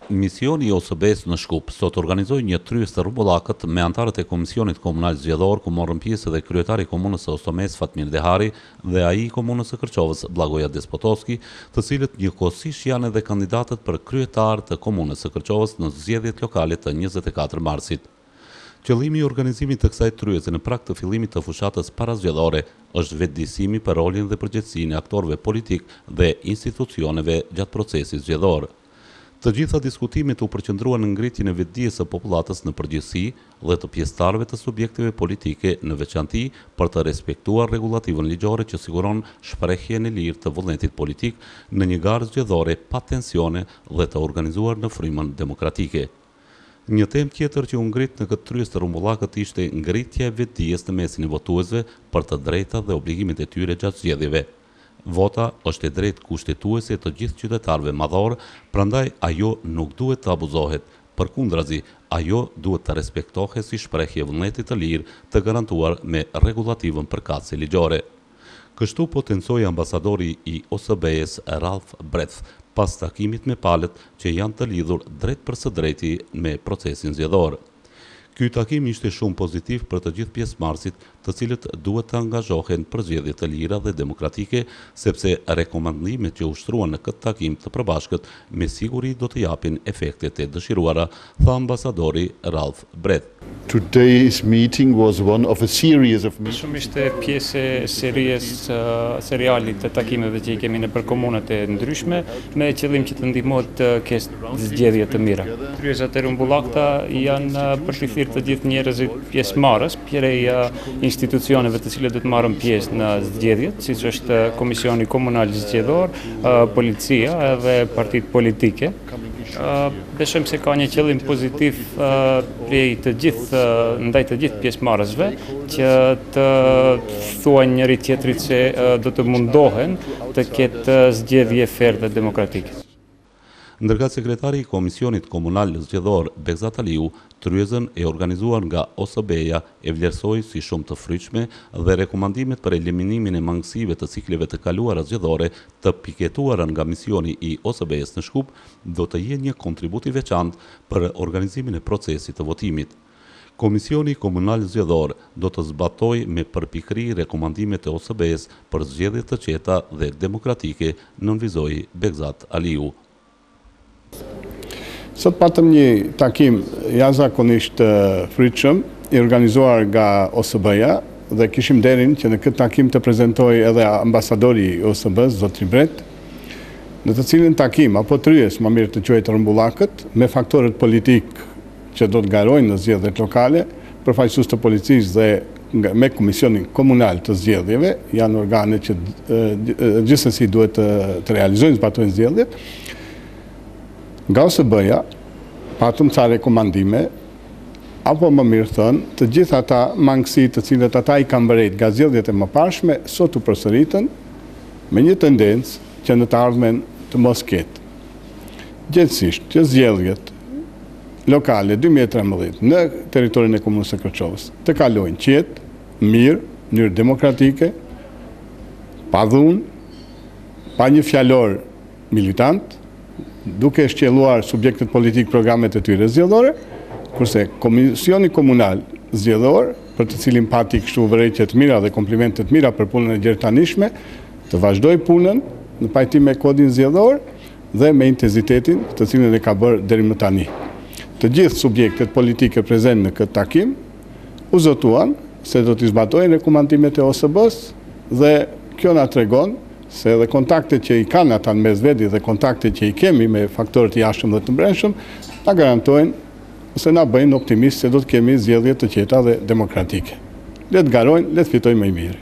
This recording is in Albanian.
Misioni i OSB-s në Shkup sot organizoi një tryezë të rrumbullakët me anëtarët e Komisionit Komunal Zgjedhor, ku morën pjesë edhe kryetari i komunës së Ostomec Fatmir Dehari dhe ai i komunës së Kërçovës Blagoja Despotovski, të cilët njëkohësisht janë edhe kandidatët për kryetar të komunës së Kërçovës në zgjedhjet lokale të 24 marsit. Qëllimi i organizimit të kësaj tryeze në prag të fillimit të fushatës parazgjedhore është vetëdijësimi për rolin dhe përgjegjësinë e aktorëve politik dhe institucioneve gjatë procesit zgjedhor. Të gjitha diskutimet u përqendruan në ngritjen e vetëdijes së popullatës në përgjithësi dhe të pjesëtarëve të subjekteve politike në veçanti për të respektuar rregullativën ligjore që siguron shprehjen e lirë të vullnetit politik në një garë zgjedhore pa tensione dhe të organizuar në frymën demokratike. Një temë tjetër që u ngrit në këtë tryezë të rrumbullakët ishte ngritja e vetëdijes në mesin e votuesve për të drejtat dhe obligimet e tyre gjatë zgjedhjeve. Vota është e drejtë kushtetuese të gjithë qytetarëve madhor, prandaj ajo nuk duhet të abuzohet. Përkundrazi, ajo duhet të respektohet si shprehje vullnetit të lirë të garantuar me rregullativën përkatëse ligjore. Kështu potencoi ambasadori i OSB-s Ralph Breth pas takimit me palët që janë të lidhur drejt për së drejti me procesin zgjedhor. Ky takim ishte shumë pozitiv për të gjithë pjesëmarrësit, të cilët duhet të angazhohen për zgjedhje të lira dhe demokratike, sepse rekomandimet që ushtruan në këtë takim të përbashkët me siguri do të japin efektet e dëshiruara, tha ambasadori Ralph Breth. Today's meeting was one of a series of meetings. Shumë ishte pjesë e serialit të takimeve që i kemi në për komunat e ndryshme, me qëllim që të ndihmohet të ketë zgjedhje të mira. Tryezat e rrumbullakta janë përfshirë të gjithë njerëzit pjesëmarrës, prej institucioneve të cilët do të marrën pjesë në zgjedhjet, siç është Komisioni Komunal Zgjedhor, policia edhe partitë politike. Besojmë se ka një qëllim pozitiv ndaj të gjithë pjesëmarrësve që të thuajnë njëri tjetrit se do të mundohen të ketë zgjedhje fair dhe demokratike. Ndërka sekretari i Komisionit Komunal Zgjedhor Begzat Aliu, tryezën e organizuar nga OSB-ja e vlerësoi si shumë të fryqshme dhe rekomandimet për eliminimin e mangësive të cikleve të kaluara zgjedhore të piketuara nga misioni i OSB-s në Shkup do të jenë një kontribut i veçantë për organizimin e procesit të votimit. Komisioni Komunal Zgjedhor do të zbatoj me përpikëri rekomandimet e OSB-s për zgjedhje të qeta dhe demokratike, nënvizoi Begzat Aliu. Sot patëm një takim jashtëzakonisht frytshëm i organizuar nga OSB-ja dhe kishim nderin që në këtë takim të prezentoj edhe ambasadori i OSB-s, zotri Breth, në të cilin takim apo tryezë, më mirë të quajë rrumbullakët, me faktorët politik që do të garojnë në zgjedhjet lokale, përfaqësues të policisë dhe me Komisionin Komunal të Zgjedhjeve, janë organe që gjithsesi duhet të realizojnë zbatojnë zgjedhjet. Nga OSB-ja, patëm ca rekomandime, apo më mirë thënë, të gjithë ata mangësi të cilët ata i kanë bërejt nga zgjedhjet e mëparshme, sot u përsëritën me një tendencë që në të ardhmen të mos ketë. Gjithsesi, që zgjedhjet lokale 2013 në territorin e komunës së Kërçovës të kalojnë qetë, mirë, në mënyrë demokratike, pa dhunë, pa një fjalor militant, duke shqelluar subjektet politik programet e tyre zgjedhore, kurse Komisioni Komunal Zgjedhor, për të cilin pati kështu vërejtje të mira dhe komplimente të mira për punën e gjerëtanishme, të vazhdoj punën në pajtim me kodin zgjedhor dhe me intenzitetin të cilin e ka bërë deri më tani. Të gjithë subjektet politike prezent në këtë takim u zotuan se do t'i zbatojnë rekomandimet e OSB-s dhe kjo na tregon se edhe kontaktet që i kanë ata në mes veti dhe kontaktet që i kemi me faktorët i jashtëm dhe të brendshëm, na garantojnë ose na bëjnë optimist se do të kemi zgjedhje të qeta dhe demokratike. Le të garojnë, le të fitojnë më i mirë.